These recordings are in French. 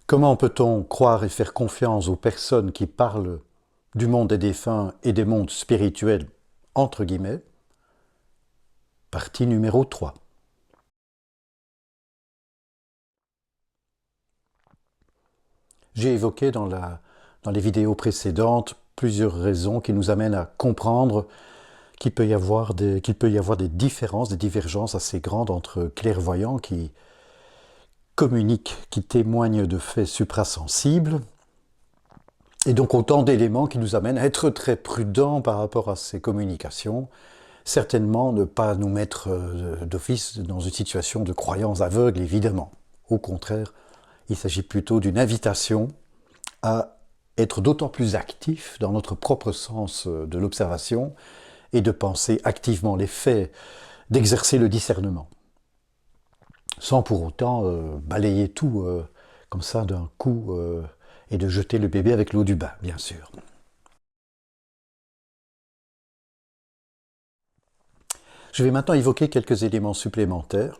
Comment peut-on croire et faire confiance aux personnes qui parlent du monde des défunts et des mondes spirituels, entre guillemets? Partie numéro 3. J'ai évoqué dans les vidéos précédentes plusieurs raisons qui nous amènent à comprendre qu'il peut y avoir des différences, des divergences assez grandes entre clairvoyants qui communiquent, qui témoignent de faits suprasensibles, et donc autant d'éléments qui nous amènent à être très prudents par rapport à ces communications, certainement ne pas nous mettre d'office dans une situation de croyance aveugle, évidemment. Au contraire, il s'agit plutôt d'une invitation à être d'autant plus actif dans notre propre sens de l'observation et de penser activement les faits, d'exercer le discernement, sans pour autant balayer tout comme ça d'un coup et de jeter le bébé avec l'eau du bain, bien sûr. Je vais maintenant évoquer quelques éléments supplémentaires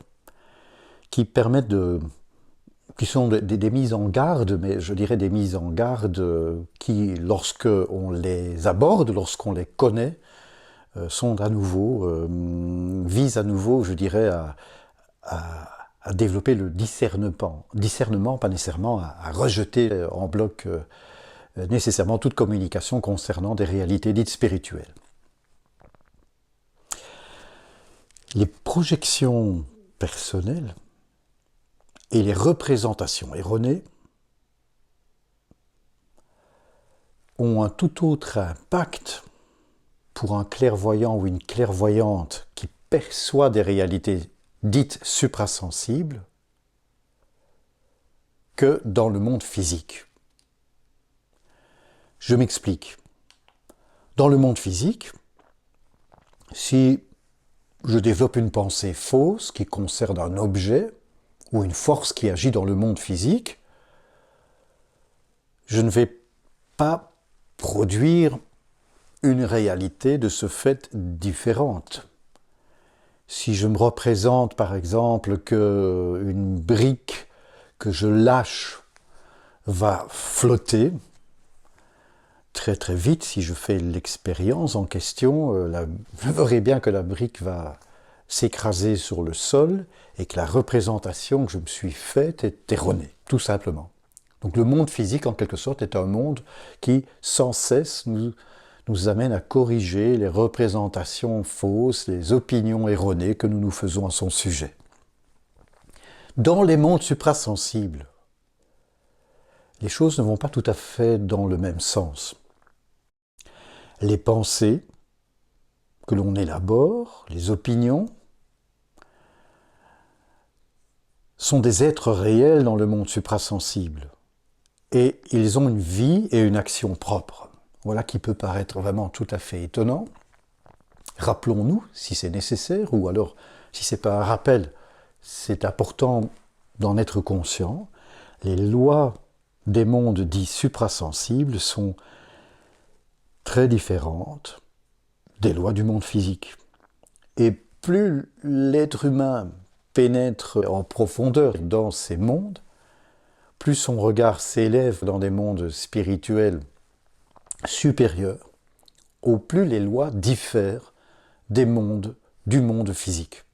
qui permettent qui sont des mises en garde, mais je dirais des mises en garde qui, lorsque on les aborde, lorsqu'on les connaît, sont à nouveau, visent à nouveau, je dirais, à développer le discernement, pas nécessairement à rejeter en bloc nécessairement toute communication concernant des réalités dites spirituelles. Les projections personnelles et les représentations erronées ont un tout autre impact pour un clairvoyant ou une clairvoyante qui perçoit des réalités dites suprasensibles que dans le monde physique. Je m'explique. Dans le monde physique, si je développe une pensée fausse qui concerne un objet ou une force qui agit dans le monde physique, je ne vais pas produire une réalité de ce fait différente. Si je me représente par exemple qu'une brique que je lâche va flotter, très très vite, si je fais l'expérience en question, je verrai bien que la brique va s'écraser sur le sol et que la représentation que je me suis faite est erronée, tout simplement. Donc le monde physique, en quelque sorte, est un monde qui, sans cesse, nous amène à corriger les représentations fausses, les opinions erronées que nous nous faisons à son sujet. Dans les mondes suprasensibles, les choses ne vont pas tout à fait dans le même sens. Les pensées que l'on élabore, les opinions, sont des êtres réels dans le monde suprasensible. Et ils ont une vie et une action propre. Voilà qui peut paraître vraiment tout à fait étonnant. Rappelons-nous, si c'est nécessaire, ou alors si ce n'est pas un rappel, c'est important d'en être conscient, les lois des mondes dits suprasensibles sont très différentes des lois du monde physique. Et plus l'être humain pénètre en profondeur dans ces mondes, plus son regard s'élève dans des mondes spirituels supérieurs, au plus les lois diffèrent du monde physique.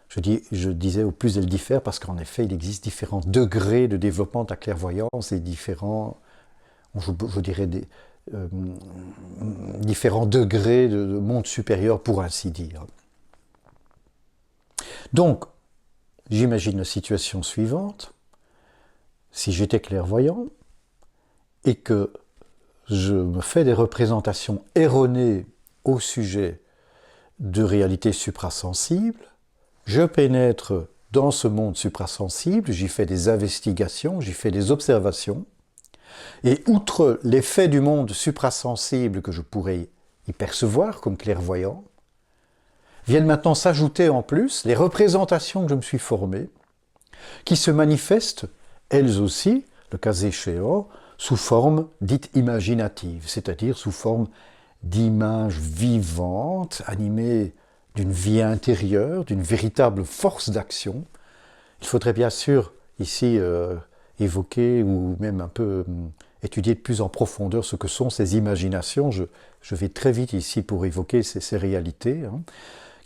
Je disais au plus elles diffèrent parce qu'en effet, il existe différents degrés de développement de la clairvoyance et différents, je dirais, différents degrés de monde supérieur, pour ainsi dire. Donc, j'imagine la situation suivante. Si j'étais clairvoyant et que je me fais des représentations erronées au sujet de réalités suprasensibles, je pénètre dans ce monde suprasensible, j'y fais des investigations, j'y fais des observations, et outre les faits du monde suprasensible que je pourrais y percevoir comme clairvoyant, viennent maintenant s'ajouter en plus les représentations que je me suis formées, qui se manifestent, elles aussi, le cas échéant, sous forme dite imaginative, c'est-à-dire sous forme d'images vivantes, animées d'une vie intérieure, d'une véritable force d'action. Il faudrait bien sûr ici évoquer ou même un peu étudier de plus en profondeur ce que sont ces imaginations. Je vais très vite ici pour évoquer ces réalités, hein,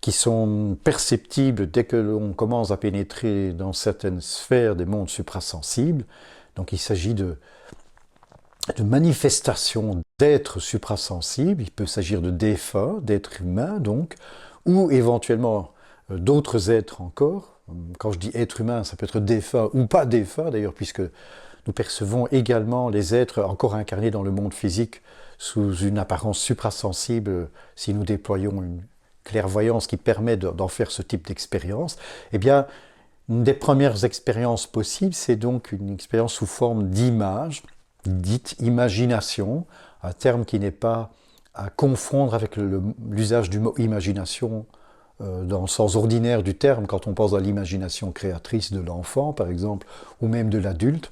qui sont perceptibles dès que l'on commence à pénétrer dans certaines sphères des mondes suprasensibles. Donc il s'agit de manifestations d'êtres suprasensibles, il peut s'agir de défunts, d'êtres humains donc, ou éventuellement d'autres êtres encore. Quand je dis être humain, ça peut être défunt ou pas défunt d'ailleurs, puisque nous percevons également les êtres encore incarnés dans le monde physique sous une apparence suprasensible si nous déployons une clairvoyance qui permet d'en faire ce type d'expérience. Eh bien, une des premières expériences possibles, c'est donc une expérience sous forme d'image, dite imagination, un terme qui n'est pas à confondre avec l'usage du mot imagination dans le sens ordinaire du terme, quand on pense à l'imagination créatrice de l'enfant, par exemple, ou même de l'adulte.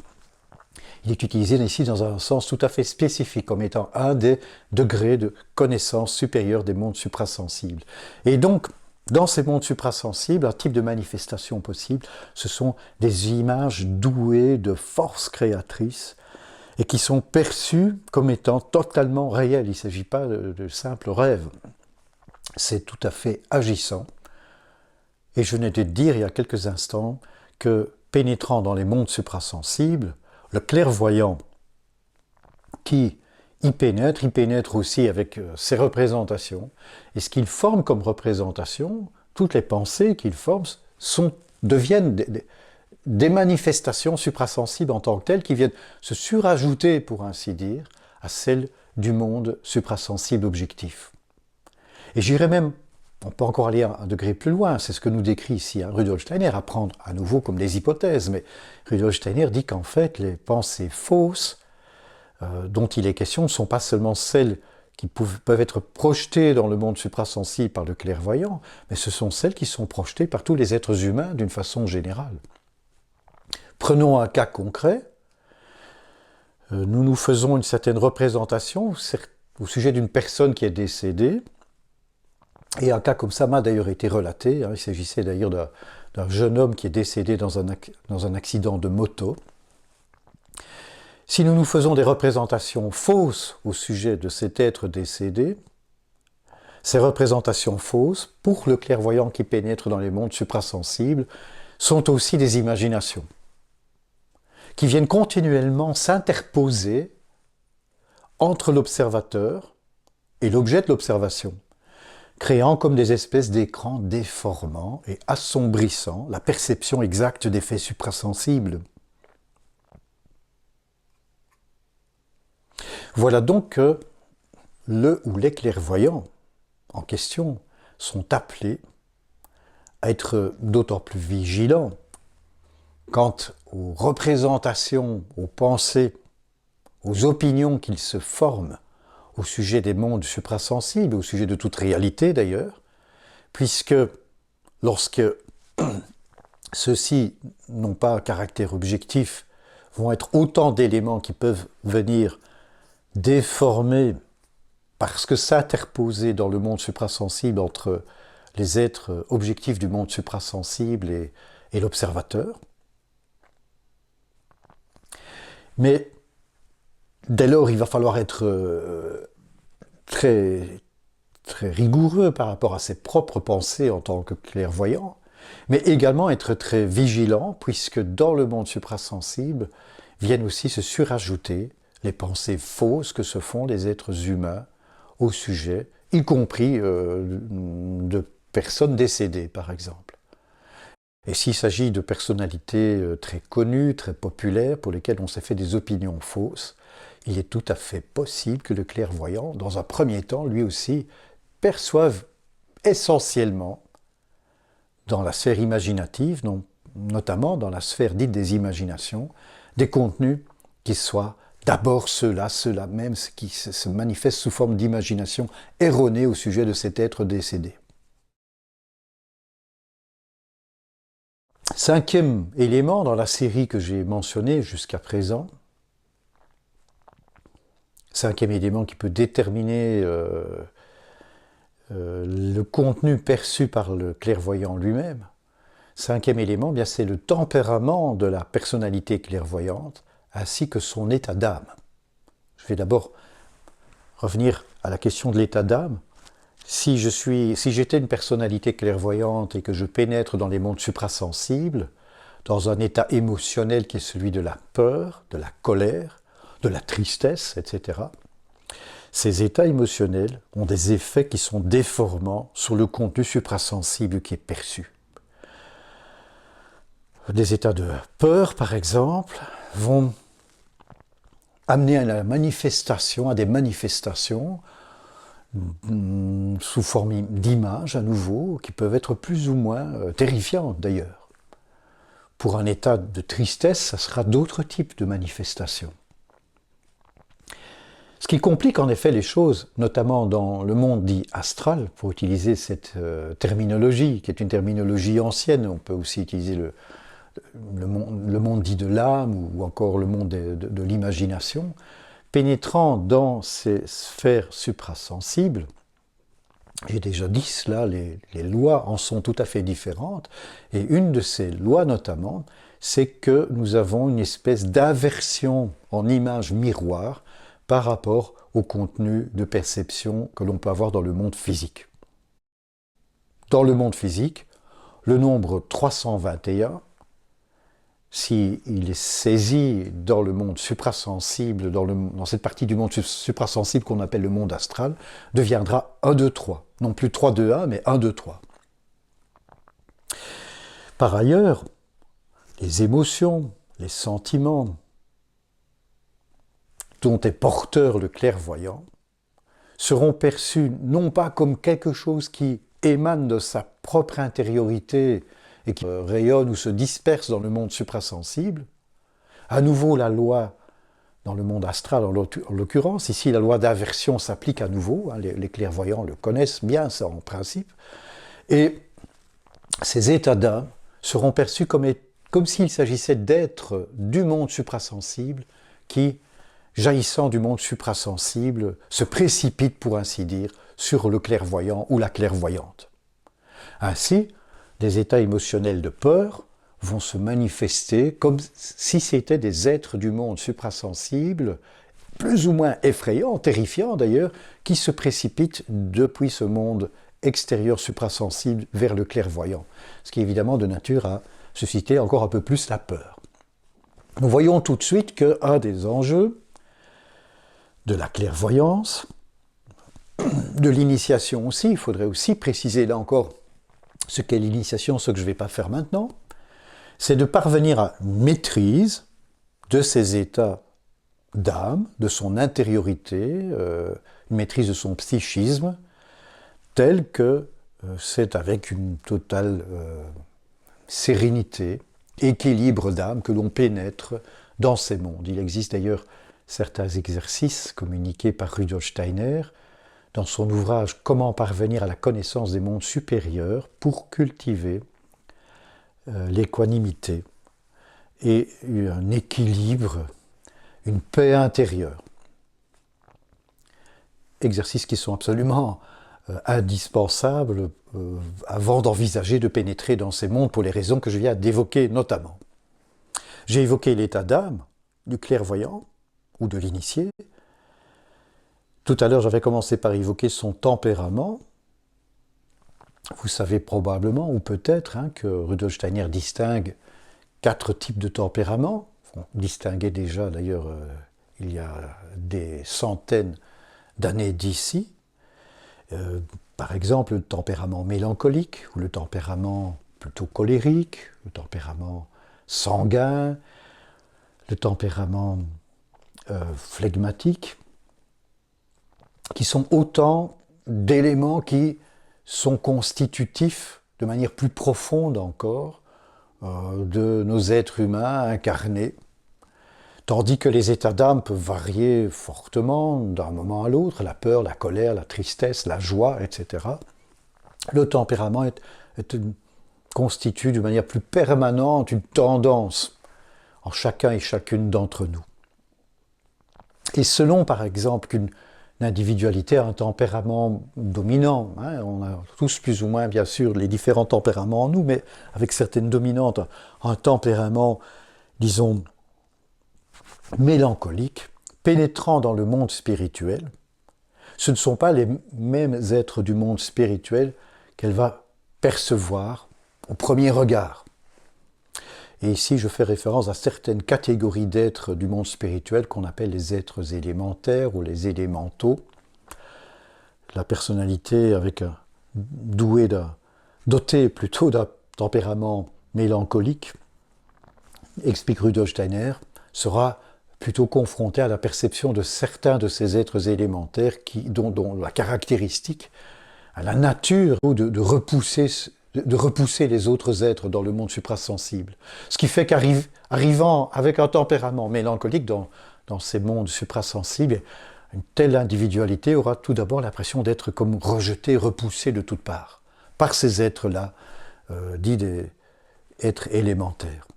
Il est utilisé ici dans un sens tout à fait spécifique, comme étant un des degrés de connaissance supérieure des mondes suprasensibles. Et donc, dans ces mondes suprasensibles, un type de manifestation possible, ce sont des images douées de force créatrice et qui sont perçues comme étant totalement réelles. Il ne s'agit pas de simples rêves. C'est tout à fait agissant. Et je venais de dire il y a quelques instants que pénétrant dans les mondes suprasensibles, le clairvoyant qui y pénètre aussi avec ses représentations. Et ce qu'il forme comme représentation, toutes les pensées qu'il forme deviennent des manifestations suprasensibles en tant que telles qui viennent se surajouter, pour ainsi dire, à celles du monde suprasensible objectif. Et j'irais même, on peut encore aller un degré plus loin, c'est ce que nous décrit ici Rudolf Steiner, à prendre à nouveau comme des hypothèses, mais Rudolf Steiner dit qu'en fait les pensées fausses dont il est question ne sont pas seulement celles qui peuvent être projetées dans le monde suprasensible par le clairvoyant, mais ce sont celles qui sont projetées par tous les êtres humains d'une façon générale. Prenons un cas concret. Nous nous faisons une certaine représentation au sujet d'une personne qui est décédée. Et un cas comme ça m'a d'ailleurs été relaté. Il s'agissait d'ailleurs d'un jeune homme qui est décédé dans un accident de moto. Si nous nous faisons des représentations fausses au sujet de cet être décédé, ces représentations fausses, pour le clairvoyant qui pénètre dans les mondes suprasensibles, sont aussi des imaginations qui viennent continuellement s'interposer entre l'observateur et l'objet de l'observation, créant comme des espèces d'écrans déformant et assombrissant la perception exacte des faits suprasensibles. Voilà donc que le ou les clairvoyants en question sont appelés à être d'autant plus vigilants quant aux représentations, aux pensées, aux opinions qu'ils se forment au sujet des mondes suprasensibles, au sujet de toute réalité d'ailleurs, puisque lorsque ceux-ci n'ont pas un caractère objectif, vont être autant d'éléments qui peuvent venir déformer parce que s'interposer dans le monde suprasensible entre les êtres objectifs du monde suprasensible et l'observateur. Mais dès lors, il va falloir être très rigoureux par rapport à ses propres pensées en tant que clairvoyant, mais également être très vigilant, puisque dans le monde suprasensible viennent aussi se surajouter les pensées fausses que se font les êtres humains au sujet, y compris de personnes décédées, par exemple. Et s'il s'agit de personnalités très connues, très populaires, pour lesquelles on s'est fait des opinions fausses, il est tout à fait possible que le clairvoyant, dans un premier temps, lui aussi, perçoive essentiellement, dans la sphère imaginative, notamment dans la sphère dite des imaginations, des contenus qui soient d'abord ceux-là même, qui se manifestent sous forme d'imagination erronée au sujet de cet être décédé. Cinquième élément dans la série que j'ai mentionnée jusqu'à présent, cinquième élément qui peut déterminer le contenu perçu par le clairvoyant lui-même, Cinquième élément, bien c'est le tempérament de la personnalité clairvoyante ainsi que son état d'âme. Je vais d'abord revenir à la question de l'état d'âme. Si j'étais une personnalité clairvoyante et que je pénètre dans les mondes suprasensibles, dans un état émotionnel qui est celui de la peur, de la colère, de la tristesse, etc., ces états émotionnels ont des effets qui sont déformants sur le contenu suprasensible qui est perçu. Des états de peur, par exemple, vont amener à des manifestations sous forme d'images à nouveau, qui peuvent être plus ou moins terrifiantes d'ailleurs. Pour un état de tristesse, ça sera d'autres types de manifestations. Ce qui complique en effet les choses, notamment dans le monde dit astral, pour utiliser cette terminologie, qui est une terminologie ancienne, on peut aussi utiliser le monde dit de l'âme ou encore le monde de l'imagination, pénétrant dans ces sphères suprasensibles, j'ai déjà dit cela, les lois en sont tout à fait différentes, et une de ces lois notamment, c'est que nous avons une espèce d'aversion en image miroir par rapport au contenu de perception que l'on peut avoir dans le monde physique. Dans le monde physique, le nombre 321, s'il est saisi dans le monde suprasensible, dans cette partie du monde suprasensible qu'on appelle le monde astral, deviendra 1, 2, 3. Non plus 3, 2, 1, mais 1, 2, 3. Par ailleurs, les émotions, les sentiments dont est porteur le clairvoyant seront perçus non pas comme quelque chose qui émane de sa propre intériorité et qui rayonne ou se disperse dans le monde suprasensible. À nouveau, la loi dans le monde astral, en l'occurrence, ici la loi d'aversion s'applique à nouveau, les clairvoyants le connaissent bien, ça en principe, et ces états d'âme seront perçus comme s'il s'agissait d'êtres du monde suprasensible qui, jaillissant du monde suprasensible, se précipitent, pour ainsi dire, sur le clairvoyant ou la clairvoyante. Ainsi, des états émotionnels de peur vont se manifester comme si c'était des êtres du monde suprasensible, plus ou moins effrayants, terrifiants d'ailleurs, qui se précipitent depuis ce monde extérieur suprasensible vers le clairvoyant, ce qui est évidemment de nature à susciter encore un peu plus la peur. Nous voyons tout de suite qu'un des enjeux de la clairvoyance, de l'initiation aussi, il faudrait aussi préciser là encore ce qu'est l'initiation, ce que je ne vais pas faire maintenant, c'est de parvenir à une maîtrise de ces états d'âme, de son intériorité, une maîtrise de son psychisme, tel que c'est avec une totale sérénité, équilibre d'âme que l'on pénètre dans ces mondes. Il existe d'ailleurs certains exercices communiqués par Rudolf Steiner dans son ouvrage « Comment parvenir à la connaissance des mondes supérieurs » pour cultiver l'équanimité et un équilibre, une paix intérieure. Exercices qui sont absolument indispensables avant d'envisager de pénétrer dans ces mondes pour les raisons que je viens d'évoquer notamment. J'ai évoqué l'état d'âme du clairvoyant ou de l'initié. Tout à l'heure, j'avais commencé par évoquer son tempérament. Vous savez probablement, ou peut-être, que Rudolf Steiner distingue 4 types de tempéraments. On distinguait déjà, d'ailleurs, il y a des centaines d'années d'ici. Par exemple, le tempérament mélancolique, ou le tempérament plutôt colérique, le tempérament sanguin, le tempérament flegmatique, qui sont autant d'éléments qui sont constitutifs de manière plus profonde encore de nos êtres humains incarnés, tandis que les états d'âme peuvent varier fortement d'un moment à l'autre, la peur, la colère, la tristesse, la joie, etc. Le tempérament constitue de manière plus permanente une tendance en chacun et chacune d'entre nous. Et selon, par exemple, qu'une individualité a un tempérament dominant. Hein. On a tous plus ou moins, bien sûr, les différents tempéraments en nous, mais avec certaines dominantes, un tempérament, disons, mélancolique, pénétrant dans le monde spirituel. Ce ne sont pas les mêmes êtres du monde spirituel qu'elle va percevoir au premier regard. Et ici, je fais référence à certaines catégories d'êtres du monde spirituel qu'on appelle les êtres élémentaires ou les élémentaux. La personnalité avec dotée plutôt d'un tempérament mélancolique, explique Rudolf Steiner, sera plutôt confrontée à la perception de certains de ces êtres élémentaires dont la caractéristique, à la nature de repousser les autres êtres dans le monde suprasensible. Ce qui fait qu'arrivant avec un tempérament mélancolique dans ces mondes suprasensibles, une telle individualité aura tout d'abord l'impression d'être comme rejetée, repoussée de toutes parts, par ces êtres-là, dits des êtres élémentaires.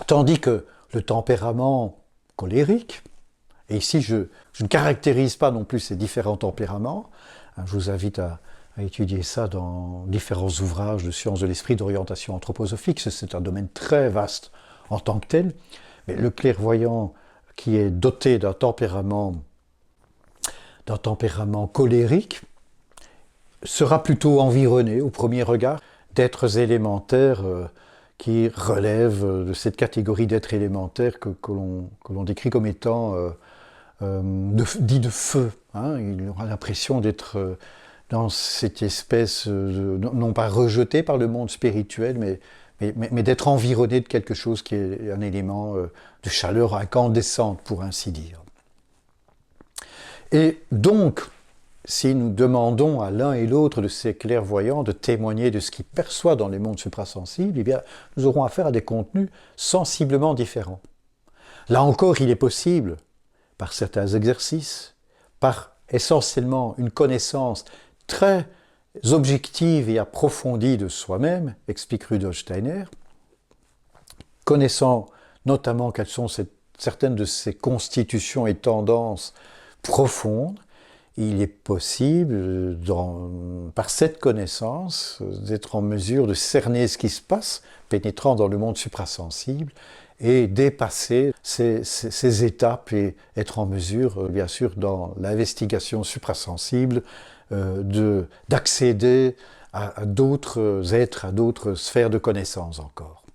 Tandis que le tempérament colérique, et ici je ne caractérise pas non plus ces différents tempéraments, je vous invite à étudier ça dans différents ouvrages de sciences de l'esprit, d'orientation anthroposophique, c'est un domaine très vaste en tant que tel, mais le clairvoyant qui est doté d'un tempérament colérique sera plutôt environné au premier regard d'êtres élémentaires qui relèvent de cette catégorie d'êtres élémentaires que l'on décrit comme étant dits de feu. Hein. Il aura l'impression d'être dans cette espèce, non pas rejeté par le monde spirituel, mais d'être environné de quelque chose qui est un élément de chaleur incandescente, pour ainsi dire. Et donc, si nous demandons à l'un et l'autre de ces clairvoyants de témoigner de ce qu'ils perçoivent dans les mondes suprasensibles, eh bien, nous aurons affaire à des contenus sensiblement différents. Là encore, il est possible, par certains exercices, par essentiellement une connaissance très objective et approfondie de soi-même, explique Rudolf Steiner, connaissant notamment quelles sont certaines de ses constitutions et tendances profondes, il est possible, par cette connaissance, d'être en mesure de cerner ce qui se passe, pénétrant dans le monde suprasensible, et dépasser ces étapes et être en mesure, bien sûr, dans l'investigation suprasensible, d'accéder à d'autres êtres, à d'autres sphères de connaissances encore.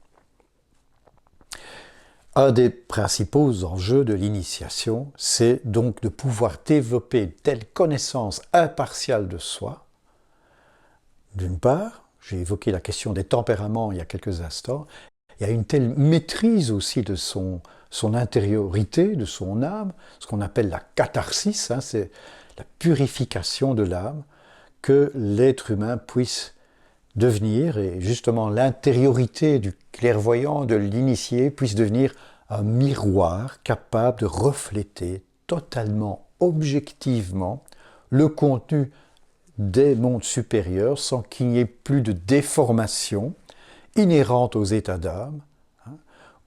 Un des principaux enjeux de l'initiation, c'est donc de pouvoir développer une telle connaissance impartiale de soi. D'une part, j'ai évoqué la question des tempéraments il y a quelques instants, il y a une telle maîtrise aussi de son intériorité, de son âme, ce qu'on appelle la catharsis, hein, c'est la purification de l'âme, que l'être humain puisse devenir, et justement l'intériorité du clairvoyant, de l'initié, puisse devenir un miroir capable de refléter totalement, objectivement, le contenu des mondes supérieurs sans qu'il n'y ait plus de déformation inhérente aux états d'âme, hein,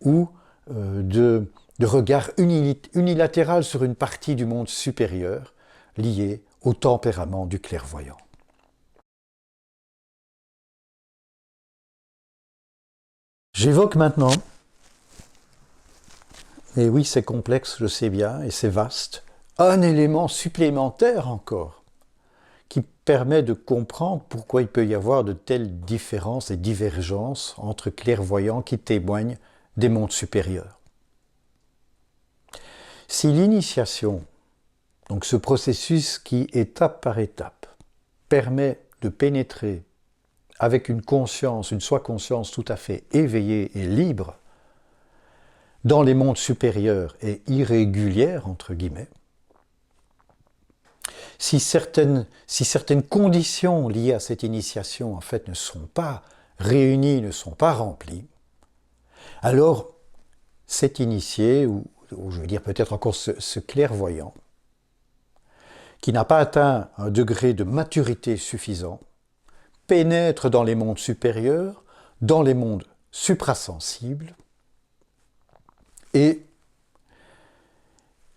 ou de regard unilatéral sur une partie du monde supérieur liée au tempérament du clairvoyant. J'évoque maintenant, et oui c'est complexe, je sais bien, et c'est vaste, un élément supplémentaire encore, qui permet de comprendre pourquoi il peut y avoir de telles différences et divergences entre clairvoyants qui témoignent des mondes supérieurs. Si l'initiation, donc ce processus qui, étape par étape, permet de pénétrer avec une conscience, une soi-conscience tout à fait éveillée et libre, dans les mondes supérieurs et irrégulières, entre guillemets, si certaines conditions liées à cette initiation, en fait, ne sont pas réunies, ne sont pas remplies, alors cet initié, ou je veux dire peut-être encore ce clairvoyant, qui n'a pas atteint un degré de maturité suffisant, pénètre dans les mondes supérieurs, dans les mondes suprasensibles, et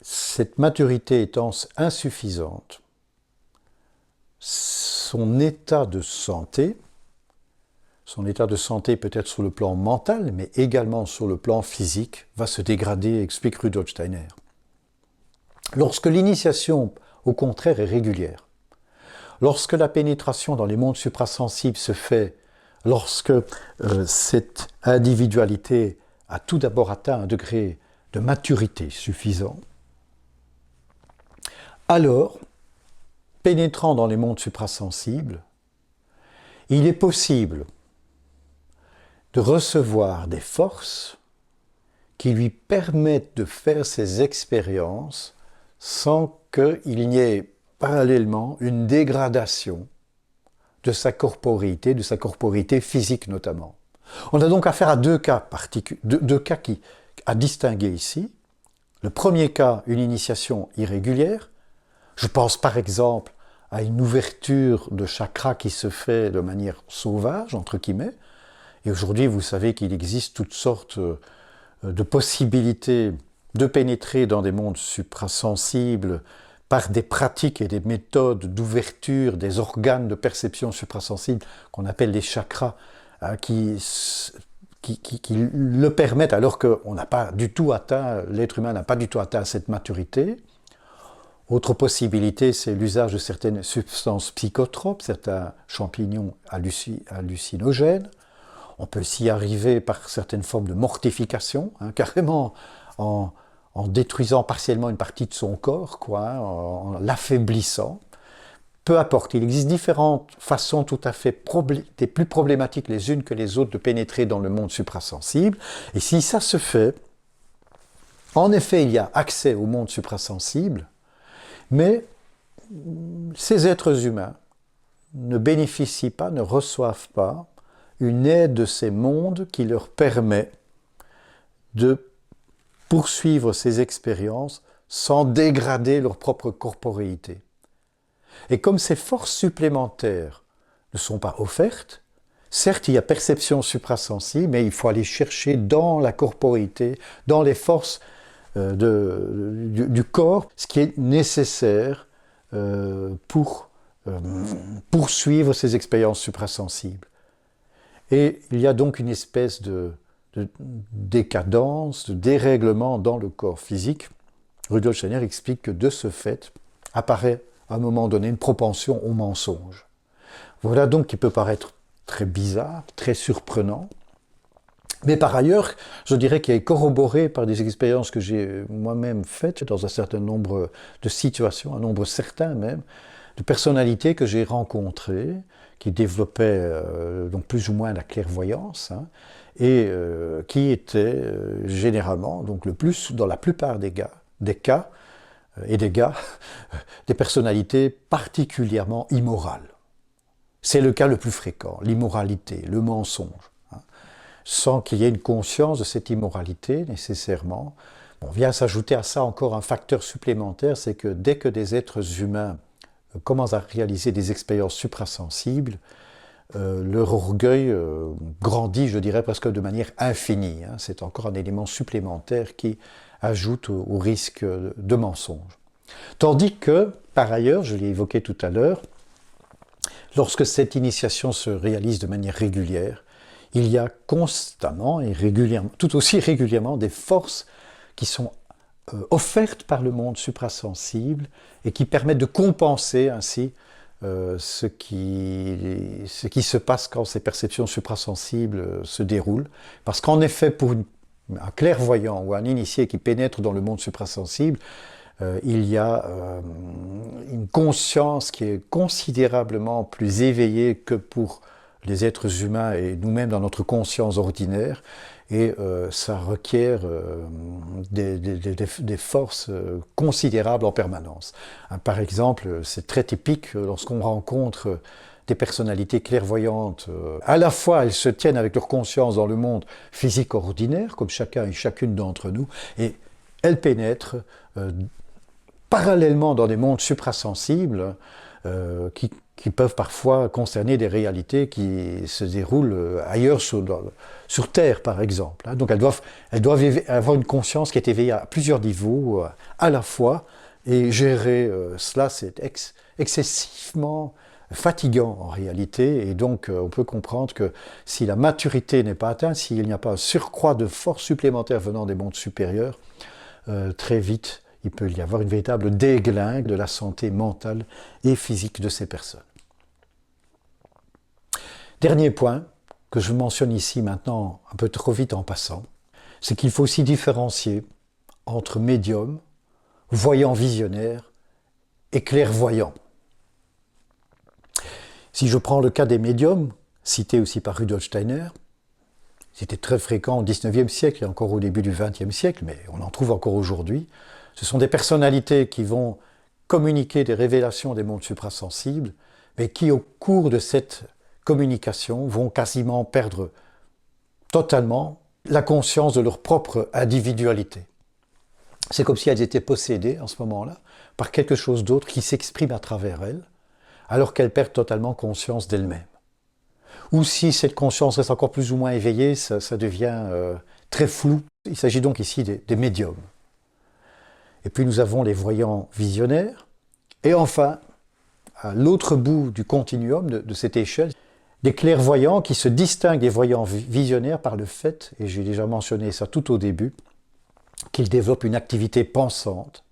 cette maturité étant insuffisante, son état de santé peut être sur le plan mental, mais également sur le plan physique, va se dégrader, explique Rudolf Steiner. Lorsque l'initiation, au contraire, est régulière, lorsque la pénétration dans les mondes suprasensibles se fait, lorsque cette individualité a tout d'abord atteint un degré de maturité suffisant, alors, pénétrant dans les mondes suprasensibles, il est possible de recevoir des forces qui lui permettent de faire ses expériences sans qu'il n'y ait parallèlement une dégradation de sa corporéité physique notamment. On a donc affaire à deux cas à distinguer ici. Le premier cas, une initiation irrégulière. Je pense par exemple à une ouverture de chakra qui se fait de manière sauvage, entre guillemets. Et aujourd'hui, vous savez qu'il existe toutes sortes de possibilités de pénétrer dans des mondes suprasensibles par des pratiques et des méthodes d'ouverture des organes de perception suprasensibles qu'on appelle les chakras, qui le permettent alors qu'on n'a pas du tout atteint, l'être humain n'a pas du tout atteint cette maturité. Autre possibilité, c'est l'usage de certaines substances psychotropes, certains champignons hallucinogènes. On peut s'y arriver par certaines formes de mortification, carrément en détruisant partiellement une partie de son corps, en l'affaiblissant. Peu importe, il existe différentes façons tout à fait des plus problématiques les unes que les autres de pénétrer dans le monde suprasensible. Et si ça se fait, en effet, il y a accès au monde suprasensible, mais ces êtres humains ne bénéficient pas, ne reçoivent pas une aide de ces mondes qui leur permet de poursuivre ces expériences sans dégrader leur propre corporéité. Et comme ces forces supplémentaires ne sont pas offertes, certes il y a perception suprasensible, mais il faut aller chercher dans la corporéité, dans les forces du corps, ce qui est nécessaire pour poursuivre ces expériences suprasensibles. Et il y a donc une espèce de décadence, de dérèglement dans le corps physique. Rudolf Steiner explique que de ce fait apparaît à un moment donné une propension au mensonge. Voilà donc qui peut paraître très bizarre, très surprenant, mais par ailleurs, je dirais qu'il est corroboré par des expériences que j'ai moi-même faites dans un certain nombre de situations, un nombre certain même, de personnalités que j'ai rencontrées, qui développaient donc plus ou moins la clairvoyance, et qui étaient généralement, donc dans la plupart des cas, des personnalités particulièrement immorales. C'est le cas le plus fréquent, l'immoralité, le mensonge. Sans qu'il y ait une conscience de cette immoralité nécessairement. On vient s'ajouter à ça encore un facteur supplémentaire, c'est que dès que des êtres humains commencent à réaliser des expériences suprasensibles, leur orgueil grandit, je dirais, presque de manière infinie. C'est encore un élément supplémentaire qui ajoute au risque de mensonge. Tandis que, par ailleurs, je l'ai évoqué tout à l'heure, lorsque cette initiation se réalise de manière régulière, il y a constamment et régulièrement, tout aussi régulièrement, des forces qui sont offertes par le monde suprasensible et qui permettent de compenser ainsi ce qui se passe quand ces perceptions suprasensibles se déroulent. Parce qu'en effet, pour un clairvoyant ou un initié qui pénètre dans le monde suprasensible, il y a une conscience qui est considérablement plus éveillée que pour les êtres humains et nous-mêmes dans notre conscience ordinaire, et ça requiert des forces considérables en permanence. Par exemple, c'est très typique lorsqu'on rencontre des personnalités clairvoyantes, à la fois elles se tiennent avec leur conscience dans le monde physique ordinaire, comme chacun et chacune d'entre nous, et elles pénètrent parallèlement dans des mondes suprasensibles, qui peuvent parfois concerner des réalités qui se déroulent ailleurs sur Terre, par exemple. Donc elles doivent avoir une conscience qui est éveillée à plusieurs niveaux à la fois, et gérer cela, c'est excessivement fatigant en réalité, et donc on peut comprendre que si la maturité n'est pas atteinte, s'il n'y a pas un surcroît de force supplémentaire venant des mondes supérieurs, très vite il peut y avoir une véritable déglingue de la santé mentale et physique de ces personnes. Dernier point que je mentionne ici maintenant un peu trop vite en passant, c'est qu'il faut aussi différencier entre médium, voyant visionnaire et clairvoyant. Si je prends le cas des médiums, cité aussi par Rudolf Steiner, c'était très fréquent au XIXe siècle et encore au début du XXe siècle, mais on en trouve encore aujourd'hui. Ce sont des personnalités qui vont communiquer des révélations des mondes suprasensibles, mais qui au cours de cette communication vont quasiment perdre totalement la conscience de leur propre individualité. C'est comme si elles étaient possédées en ce moment-là par quelque chose d'autre qui s'exprime à travers elles, alors qu'elles perdent totalement conscience d'elles-mêmes. Ou si cette conscience reste encore plus ou moins éveillée, ça devient très flou. Il s'agit donc ici des médiums. Et puis nous avons les voyants visionnaires. Et enfin, à l'autre bout du continuum de cette échelle, des clairvoyants qui se distinguent des voyants visionnaires par le fait, et j'ai déjà mentionné ça tout au début, qu'ils développent une activité pensante,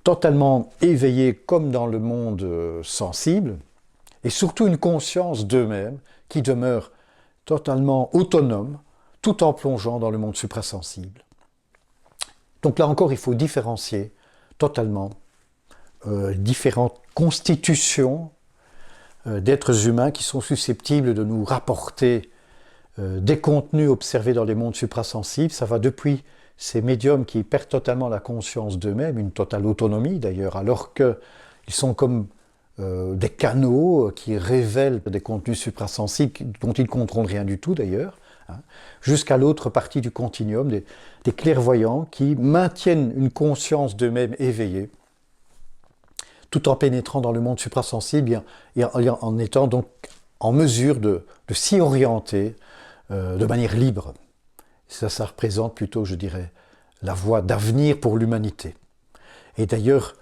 totalement éveillée comme dans le monde sensible, et surtout une conscience d'eux-mêmes qui demeure totalement autonome, tout en plongeant dans le monde suprasensible. Donc là encore, il faut différencier totalement différentes constitutions d'êtres humains qui sont susceptibles de nous rapporter des contenus observés dans les mondes suprasensibles. Ça va depuis ces médiums qui perdent totalement la conscience d'eux-mêmes, une totale autonomie d'ailleurs, alors qu'ils sont comme des canaux qui révèlent des contenus suprasensibles dont ils ne contrôlent rien du tout d'ailleurs, jusqu'à l'autre partie du continuum, des clairvoyants qui maintiennent une conscience d'eux-mêmes éveillée, tout en pénétrant dans le monde suprasensible et en étant donc en mesure de s'y orienter de manière libre. Ça représente plutôt, je dirais, la voie d'avenir pour l'humanité. Et d'ailleurs,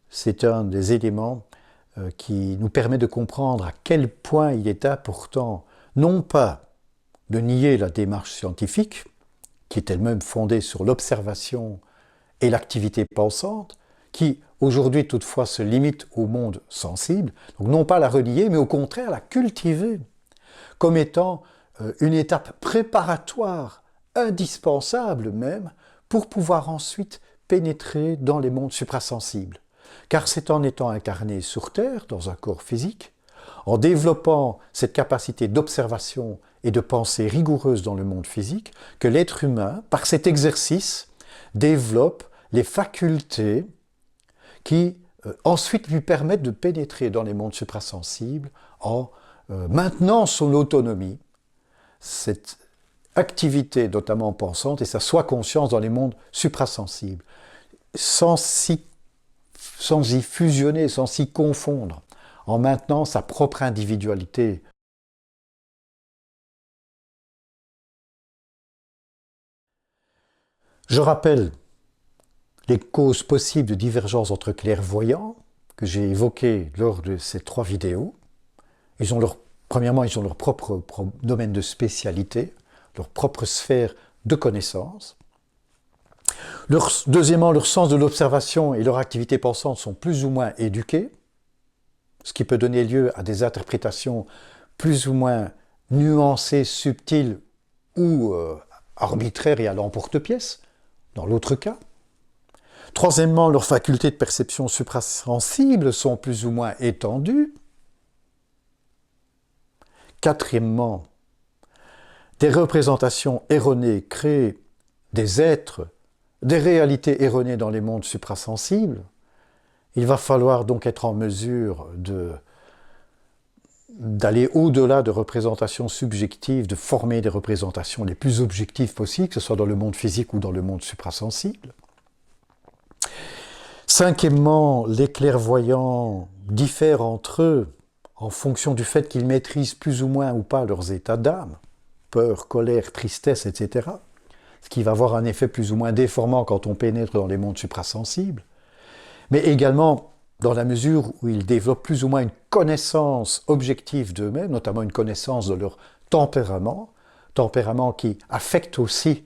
c'est un des éléments qui nous permet de comprendre à quel point il est important, non pas de nier la démarche scientifique, qui est elle-même fondée sur l'observation et l'activité pensante, qui aujourd'hui toutefois se limite au monde sensible, donc non pas la renier, mais au contraire la cultiver comme étant une étape préparatoire, indispensable même, pour pouvoir ensuite pénétrer dans les mondes suprasensibles. Car c'est en étant incarné sur Terre, dans un corps physique, en développant cette capacité d'observation et de pensée rigoureuse dans le monde physique, que l'être humain, par cet exercice, développe les facultés qui ensuite lui permettent de pénétrer dans les mondes suprasensibles en maintenant son autonomie, cette activité notamment pensante et sa soi-conscience dans les mondes suprasensibles, sans y fusionner, sans s'y confondre, en maintenant sa propre individualité. Je rappelle les causes possibles de divergence entre clairvoyants que j'ai évoquées lors de ces 3 vidéos. Premièrement, ils ont leur propre domaine de spécialité, leur propre sphère de connaissance. Deuxièmement, leur sens de l'observation et leur activité pensante sont plus ou moins éduqués, ce qui peut donner lieu à des interprétations plus ou moins nuancées, subtiles ou arbitraires et à l'emporte-pièce, dans l'autre cas. Troisièmement, leurs facultés de perception suprasensibles sont plus ou moins étendues. Quatrièmement, des représentations erronées créent des êtres, des réalités erronées dans les mondes suprasensibles. Il va falloir donc être en mesure d'aller au-delà de représentations subjectives, de former des représentations les plus objectives possibles, que ce soit dans le monde physique ou dans le monde suprasensible. Cinquièmement, les clairvoyants diffèrent entre eux en fonction du fait qu'ils maîtrisent plus ou moins ou pas leurs états d'âme, peur, colère, tristesse, etc. Ce qui va avoir un effet plus ou moins déformant quand on pénètre dans les mondes suprasensibles, mais également dans la mesure où ils développent plus ou moins une connaissance objective d'eux-mêmes, notamment une connaissance de leur tempérament, tempérament qui affecte aussi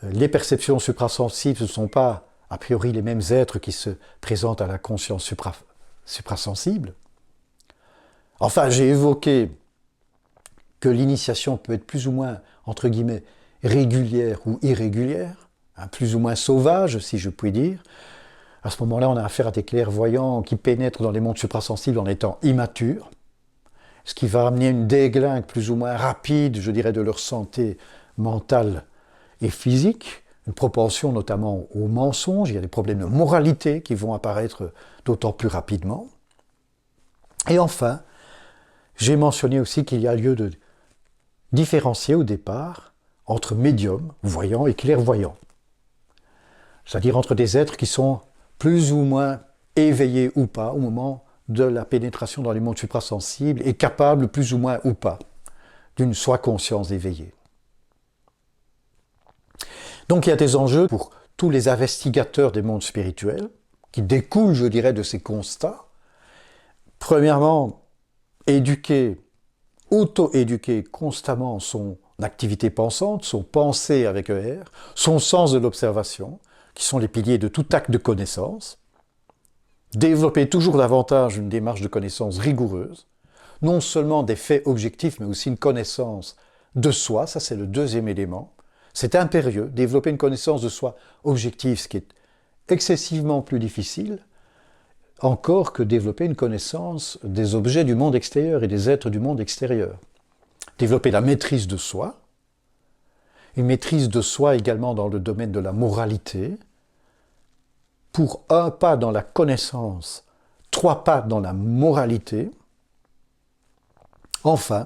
les perceptions suprasensibles. Ce ne sont pas a priori les mêmes êtres qui se présentent à la conscience suprasensible. Enfin, j'ai évoqué que l'initiation peut être plus ou moins, entre guillemets, régulière ou irrégulière, plus ou moins sauvage, si je puis dire. À ce moment-là, on a affaire à des clairvoyants qui pénètrent dans les mondes suprasensibles en étant immatures, ce qui va amener une déglingue plus ou moins rapide, je dirais, de leur santé mentale et physique, une propension notamment aux mensonges. Il y a des problèmes de moralité qui vont apparaître d'autant plus rapidement. Et enfin, j'ai mentionné aussi qu'il y a lieu de différencier au départ entre médiums, voyants et clairvoyants. C'est-à-dire entre des êtres qui sont plus ou moins éveillés ou pas au moment de la pénétration dans les mondes suprasensibles et capables plus ou moins ou pas d'une soi-conscience éveillée. Donc il y a des enjeux pour tous les investigateurs des mondes spirituels qui découlent, je dirais, de ces constats. Premièrement, éduquer, auto-éduquer constamment son activité pensante, son pensée avec ER, son sens de l'observation, qui sont les piliers de tout acte de connaissance. Développer toujours davantage une démarche de connaissance rigoureuse, non seulement des faits objectifs, mais aussi une connaissance de soi, ça c'est le deuxième élément. C'est impérieux, développer une connaissance de soi objective, ce qui est excessivement plus difficile, encore que développer une connaissance des objets du monde extérieur et des êtres du monde extérieur. Développer la maîtrise de soi, une maîtrise de soi également dans le domaine de la moralité, pour un pas dans la connaissance, 3 pas dans la moralité. Enfin,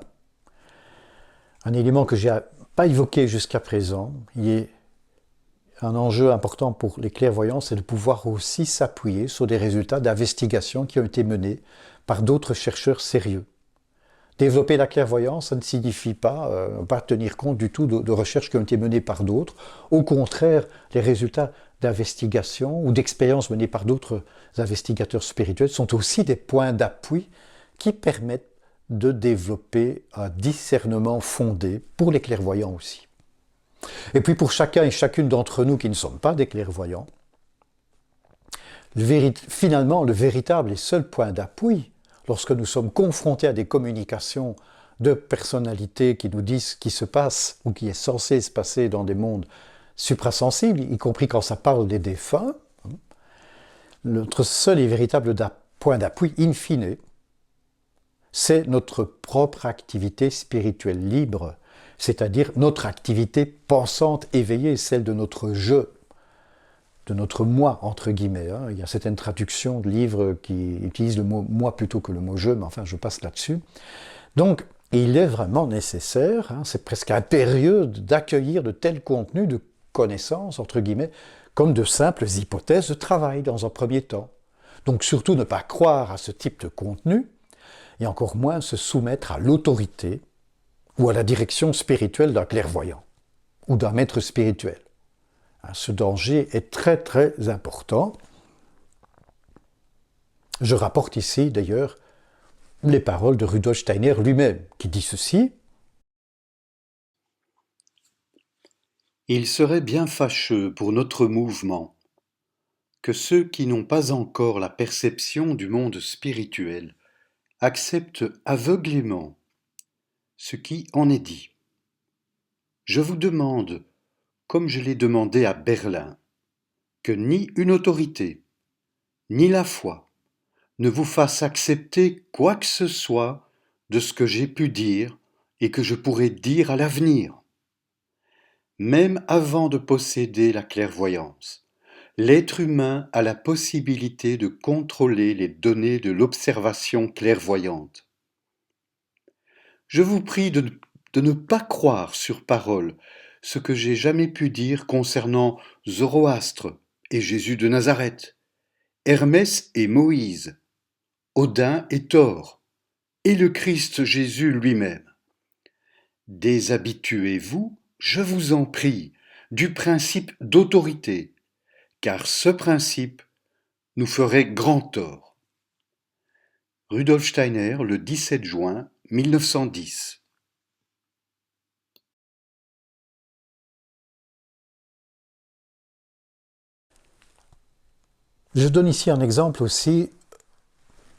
un élément que je n'ai pas évoqué jusqu'à présent, il est un enjeu important pour les clairvoyants, c'est de pouvoir aussi s'appuyer sur des résultats d'investigations qui ont été menés par d'autres chercheurs sérieux. Développer la clairvoyance, ça ne signifie pas tenir compte du tout de recherches qui ont été menées par d'autres. Au contraire, les résultats d'investigation ou d'expériences menées par d'autres investigateurs spirituels sont aussi des points d'appui qui permettent de développer un discernement fondé pour les clairvoyants aussi. Et puis pour chacun et chacune d'entre nous qui ne sommes pas des clairvoyants, finalement le véritable et seul point d'appui, lorsque nous sommes confrontés à des communications de personnalités qui nous disent ce qui se passe ou qui est censé se passer dans des mondes suprasensibles, y compris quand ça parle des défunts, notre seul et véritable point d'appui, in fine, c'est notre propre activité spirituelle libre, c'est-à-dire notre activité pensante éveillée, celle de notre je, de notre moi, entre guillemets. Il y a certaines traductions de livres qui utilisent le mot moi plutôt que le mot je, mais enfin je passe là-dessus. Donc, il est vraiment nécessaire, c'est presque impérieux d'accueillir de tels contenus de connaissances, entre guillemets, comme de simples hypothèses de travail dans un premier temps. Donc surtout ne pas croire à ce type de contenu, et encore moins se soumettre à l'autorité ou à la direction spirituelle d'un clairvoyant ou d'un maître spirituel. Ce danger est très très important. Je rapporte ici d'ailleurs les paroles de Rudolf Steiner lui-même, qui dit ceci. Il serait bien fâcheux pour notre mouvement que ceux qui n'ont pas encore la perception du monde spirituel acceptent aveuglément ce qui en est dit. Je vous demande, comme je l'ai demandé à Berlin, que ni une autorité, ni la foi ne vous fasse accepter quoi que ce soit de ce que j'ai pu dire et que je pourrai dire à l'avenir. Même avant de posséder la clairvoyance, l'être humain a la possibilité de contrôler les données de l'observation clairvoyante. Je vous prie de ne pas croire sur parole ce que j'ai jamais pu dire concernant Zoroastre et Jésus de Nazareth, Hermès et Moïse, Odin et Thor, et le Christ Jésus lui-même. Déshabituez-vous, je vous en prie, du principe d'autorité, car ce principe nous ferait grand tort. Rudolf Steiner, le 17 juin 1910. Je donne ici un exemple aussi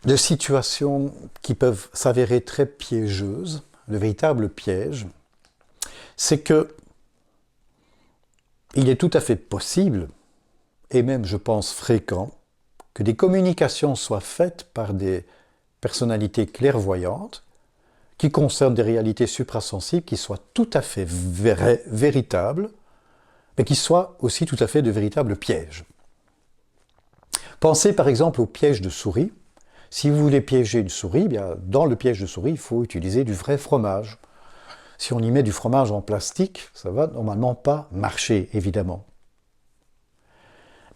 de situations qui peuvent s'avérer très piégeuses. Le véritable piège, c'est que il est tout à fait possible, et même je pense fréquent, que des communications soient faites par des personnalités clairvoyantes qui concernent des réalités suprasensibles qui soient tout à fait véritables, mais qui soient aussi tout à fait de véritables pièges. Pensez par exemple au piège de souris. Si vous voulez piéger une souris, bien, dans le piège de souris, il faut utiliser du vrai fromage. Si on y met du fromage en plastique, ça ne va normalement pas marcher, évidemment.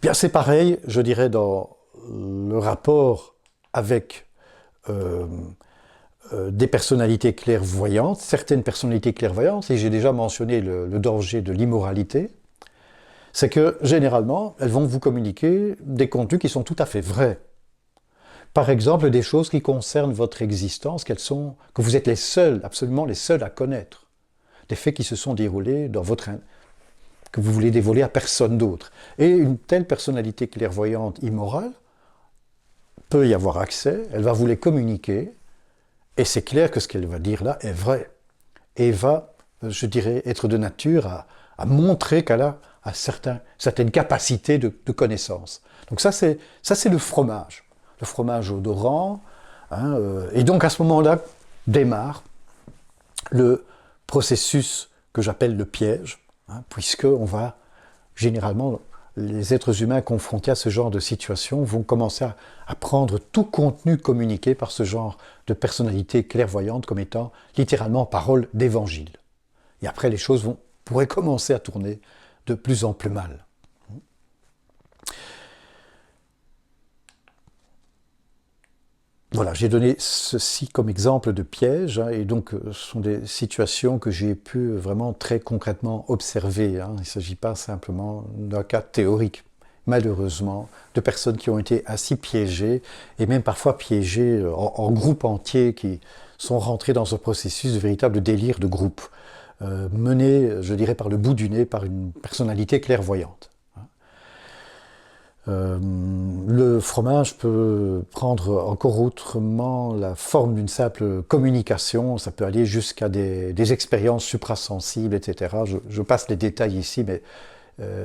Bien, c'est pareil, je dirais, dans le rapport avec des personnalités clairvoyantes, certaines personnalités clairvoyantes, et j'ai déjà mentionné le danger de l'immoralité, c'est que généralement, elles vont vous communiquer des contenus qui sont tout à fait vrais. Par exemple, des choses qui concernent votre existence, que vous êtes les seuls, absolument les seuls à connaître. Des faits qui se sont déroulés dans que vous voulez dévoiler à personne d'autre. Et une telle personnalité clairvoyante immorale peut y avoir accès, elle va vous les communiquer, et c'est clair que ce qu'elle va dire là est vrai. Et va, je dirais, être de nature à montrer qu'elle a certaines capacités de connaissance. Donc ça, c'est le fromage odorant, hein, et donc à ce moment-là démarre le processus que j'appelle le piège, hein, puisque on va généralement, les êtres humains confrontés à ce genre de situation vont commencer à prendre tout contenu communiqué par ce genre de personnalité clairvoyante comme étant littéralement parole d'évangile. Et après, les choses pourraient commencer à tourner de plus en plus mal. Voilà, j'ai donné ceci comme exemple de piège, hein, et donc ce sont des situations que j'ai pu vraiment très concrètement observer. Hein. Il ne s'agit pas simplement d'un cas théorique, malheureusement, de personnes qui ont été ainsi piégées, et même parfois piégées en groupe entier, qui sont rentrées dans un processus de véritable délire de groupe, mené, je dirais, par le bout du nez par une personnalité clairvoyante. Le fromage peut prendre encore autrement la forme d'une simple communication, ça peut aller jusqu'à des expériences suprasensibles, etc. Je passe les détails ici, mais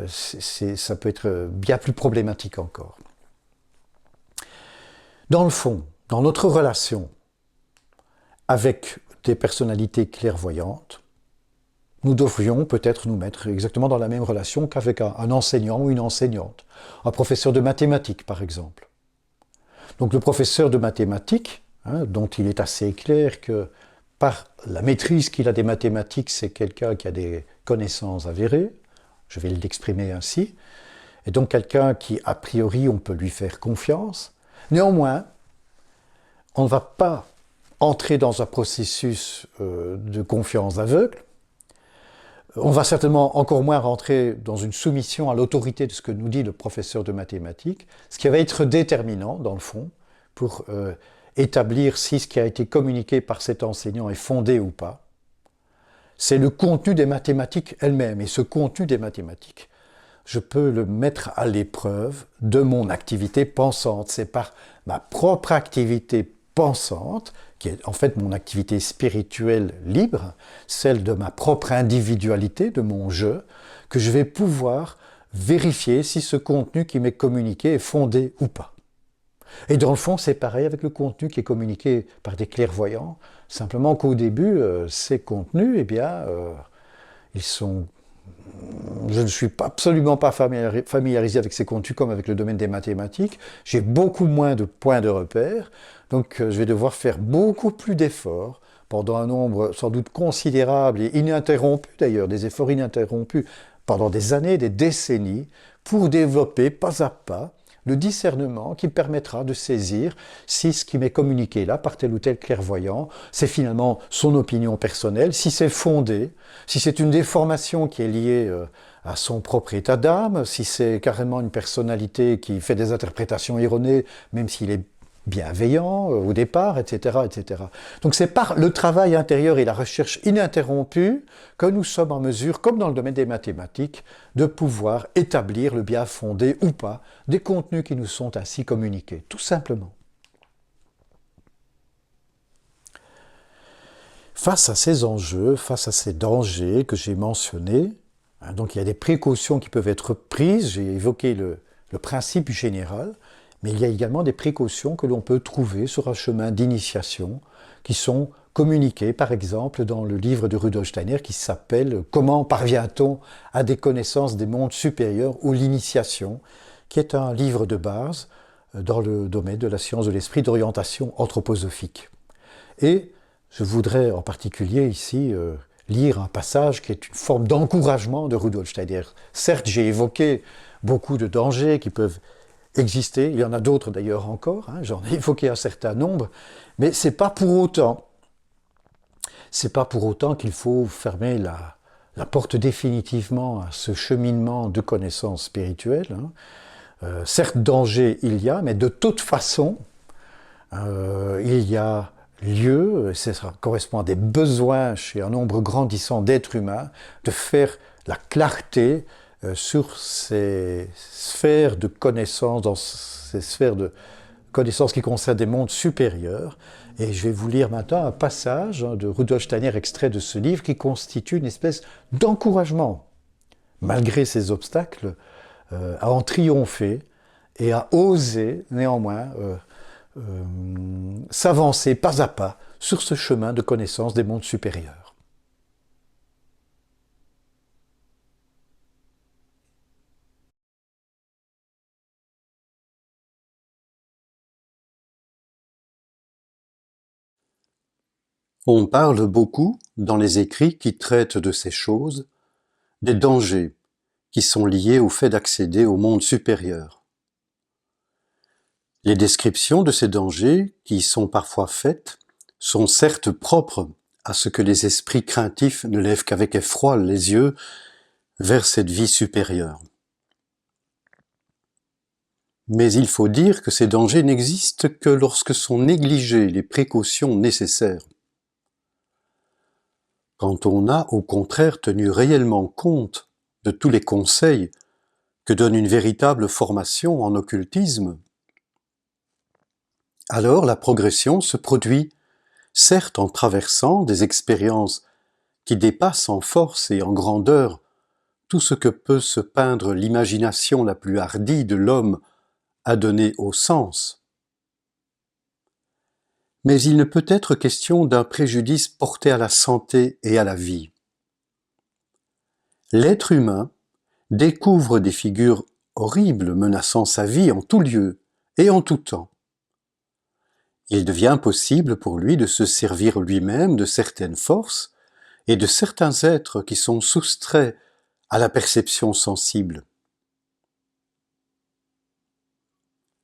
ça peut être bien plus problématique encore. Dans le fond, dans notre relation avec des personnalités clairvoyantes, nous devrions peut-être nous mettre exactement dans la même relation qu'avec un enseignant ou une enseignante, un professeur de mathématiques par exemple. Donc le professeur de mathématiques, hein, dont il est assez clair que par la maîtrise qu'il a des mathématiques, c'est quelqu'un qui a des connaissances avérées, je vais l'exprimer ainsi, et donc quelqu'un qui a priori on peut lui faire confiance. Néanmoins, on ne va pas entrer dans un processus de confiance aveugle. On va certainement encore moins rentrer dans une soumission à l'autorité de ce que nous dit le professeur de mathématiques, ce qui va être déterminant, dans le fond, pour établir si ce qui a été communiqué par cet enseignant est fondé ou pas. C'est le contenu des mathématiques elles-mêmes. Et ce contenu des mathématiques, je peux le mettre à l'épreuve de mon activité pensante. C'est par ma propre activité pensante, qui est en fait mon activité spirituelle libre, celle de ma propre individualité, de mon jeu, que je vais pouvoir vérifier si ce contenu qui m'est communiqué est fondé ou pas. Et dans le fond, c'est pareil avec le contenu qui est communiqué par des clairvoyants, simplement qu'au début, ces contenus, eh bien, ils sont... Je ne suis absolument pas familiarisé avec ces contenus comme avec le domaine des mathématiques. J'ai beaucoup moins de points de repère, donc je vais devoir faire beaucoup plus d'efforts pendant un nombre sans doute considérable et ininterrompu d'ailleurs, des efforts ininterrompus pendant des années, des décennies, pour développer pas à pas le discernement qui permettra de saisir si ce qui m'est communiqué là par tel ou tel clairvoyant, c'est finalement son opinion personnelle, si c'est fondé, si c'est une déformation qui est liée à son propre état d'âme, si c'est carrément une personnalité qui fait des interprétations erronées, même s'il est bienveillant au départ, etc., etc. Donc c'est par le travail intérieur et la recherche ininterrompue que nous sommes en mesure, comme dans le domaine des mathématiques, de pouvoir établir le bien fondé ou pas des contenus qui nous sont ainsi communiqués, tout simplement. Face à ces enjeux, face à ces dangers que j'ai mentionnés, donc il y a des précautions qui peuvent être prises, j'ai évoqué le principe général, mais il y a également des précautions que l'on peut trouver sur un chemin d'initiation qui sont communiquées, par exemple, dans le livre de Rudolf Steiner qui s'appelle « Comment parvient-on à des connaissances des mondes supérieurs ou l'initiation ?» qui est un livre de base dans le domaine de la science de l'esprit d'orientation anthroposophique. Et je voudrais en particulier ici lire un passage qui est une forme d'encouragement de Rudolf Steiner. Certes, j'ai évoqué beaucoup de dangers qui peuvent exister, il y en a d'autres d'ailleurs encore, j'en ai évoqué un certain nombre, mais c'est pas pour autant qu'il faut fermer la porte définitivement à ce cheminement de connaissances spirituelles. Certes, danger il y a, mais de toute façon, il y a lieu, ça correspond à des besoins chez un nombre grandissant d'êtres humains, de faire la clarté sur ces sphères de connaissances, dans ces sphères de connaissances qui concernent des mondes supérieurs. Et je vais vous lire maintenant un passage de Rudolf Steiner, extrait de ce livre, qui constitue une espèce d'encouragement, malgré ces obstacles, à en triompher et à oser néanmoins s'avancer pas à pas sur ce chemin de connaissance des mondes supérieurs. On parle beaucoup, dans les écrits qui traitent de ces choses, des dangers qui sont liés au fait d'accéder au monde supérieur. Les descriptions de ces dangers, qui sont parfois faites, sont certes propres à ce que les esprits craintifs ne lèvent qu'avec effroi les yeux vers cette vie supérieure. Mais il faut dire que ces dangers n'existent que lorsque sont négligées les précautions nécessaires. Quand on a au contraire tenu réellement compte de tous les conseils que donne une véritable formation en occultisme, alors la progression se produit, certes en traversant des expériences qui dépassent en force et en grandeur tout ce que peut se peindre l'imagination la plus hardie de l'homme à donner au sens. Mais il ne peut être question d'un préjudice porté à la santé et à la vie. L'être humain découvre des figures horribles menaçant sa vie en tout lieu et en tout temps. Il devient possible pour lui de se servir lui-même de certaines forces et de certains êtres qui sont soustraits à la perception sensible.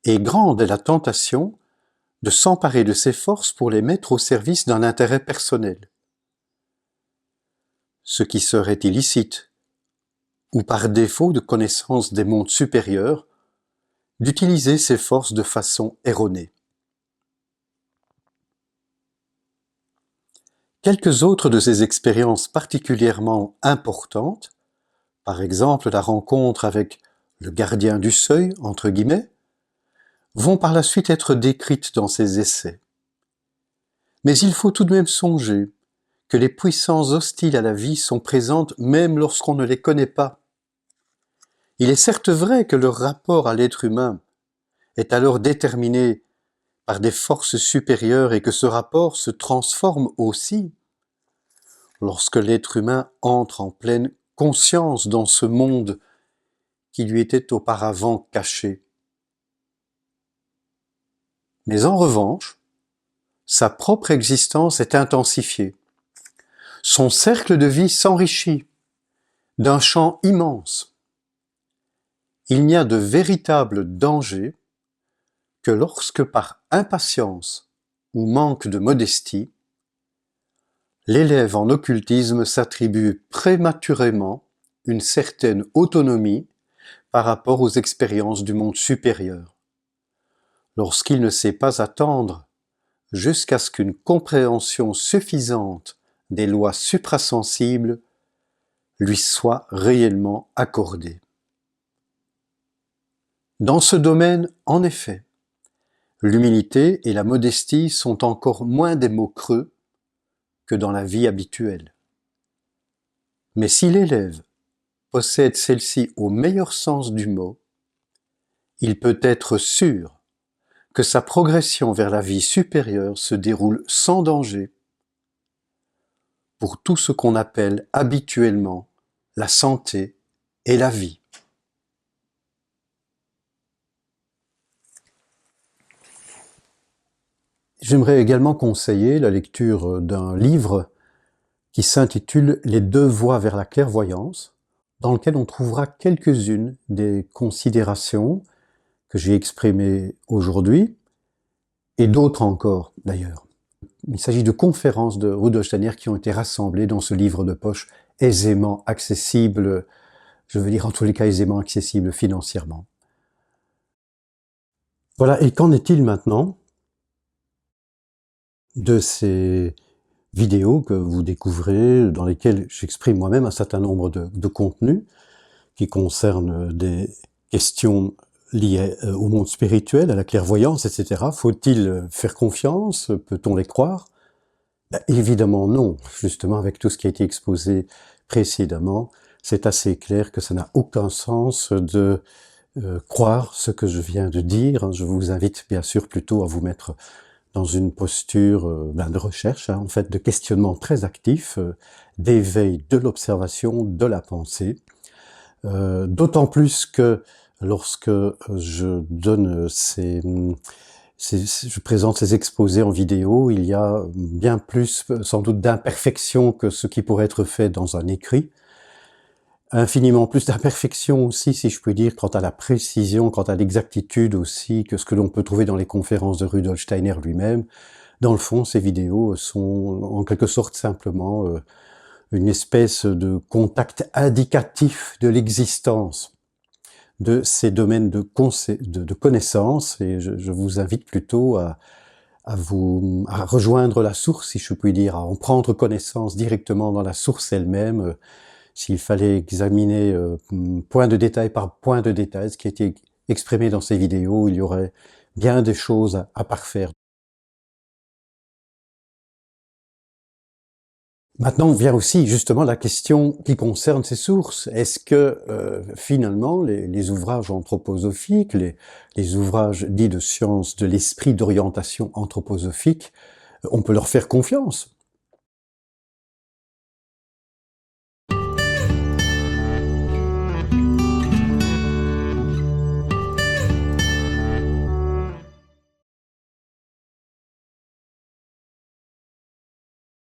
Et grande est la tentation de s'emparer de ces forces pour les mettre au service d'un intérêt personnel, ce qui serait illicite, ou par défaut de connaissance des mondes supérieurs, d'utiliser ces forces de façon erronée. Quelques autres de ces expériences particulièrement importantes, par exemple la rencontre avec le gardien du seuil, entre guillemets, vont par la suite être décrites dans ces essais. Mais il faut tout de même songer que les puissances hostiles à la vie sont présentes même lorsqu'on ne les connaît pas. Il est certes vrai que leur rapport à l'être humain est alors déterminé par des forces supérieures et que ce rapport se transforme aussi lorsque l'être humain entre en pleine conscience dans ce monde qui lui était auparavant caché. Mais en revanche, sa propre existence est intensifiée. Son cercle de vie s'enrichit d'un champ immense. il n'y a de véritable danger que lorsque par impatience ou manque de modestie, l'élève en occultisme s'attribue prématurément une certaine autonomie par rapport aux expériences du monde supérieur, lorsqu'il ne sait pas attendre jusqu'à ce qu'une compréhension suffisante des lois suprasensibles lui soit réellement accordée. Dans ce domaine, en effet, l'humilité et la modestie sont encore moins des mots creux que dans la vie habituelle. Mais si l'élève possède celle-ci au meilleur sens du mot, il peut être sûr que sa progression vers la vie supérieure se déroule sans danger pour tout ce qu'on appelle habituellement la santé et la vie. J'aimerais également conseiller la lecture d'un livre qui s'intitule « Les 2 voies vers la clairvoyance », dans lequel on trouvera quelques-unes des considérations que j'ai exprimées aujourd'hui, et d'autres encore d'ailleurs. Il s'agit de conférences de Rudolf Steiner qui ont été rassemblées dans ce livre de poche aisément accessible, je veux dire en tous les cas aisément accessible financièrement. Voilà, et qu'en est-il maintenant de ces vidéos que vous découvrez, dans lesquelles j'exprime moi-même un certain nombre de contenus qui concernent des questions liées au monde spirituel, à la clairvoyance, etc. Faut-il faire confiance? Peut-on les croire? Ben, évidemment non. Justement, avec tout ce qui a été exposé précédemment, c'est assez clair que ça n'a aucun sens de croire ce que je viens de dire. Je vous invite bien sûr plutôt à vous mettre dans une posture de recherche, en fait, de questionnement très actif, d'éveil de l'observation, de la pensée. D'autant plus que lorsque je donne je présente ces exposés en vidéo, il y a bien plus, sans doute, d'imperfections que ce qui pourrait être fait dans un écrit. Infiniment plus d'imperfections aussi, si je puis dire, quant à la précision, quant à l'exactitude aussi, que ce que l'on peut trouver dans les conférences de Rudolf Steiner lui-même. Dans le fond, ces vidéos sont en quelque sorte simplement une espèce de contact indicatif de l'existence de ces domaines de connaissances, et je vous invite plutôt à rejoindre la source, si je puis dire, à en prendre connaissance directement dans la source elle-même. S'il fallait examiner point de détail par point de détail ce qui a été exprimé dans ces vidéos, il y aurait bien des choses à parfaire. Maintenant vient aussi justement la question qui concerne ces sources. Est-ce que finalement les ouvrages anthroposophiques, les ouvrages dits de sciences de l'esprit d'orientation anthroposophique, on peut leur faire confiance?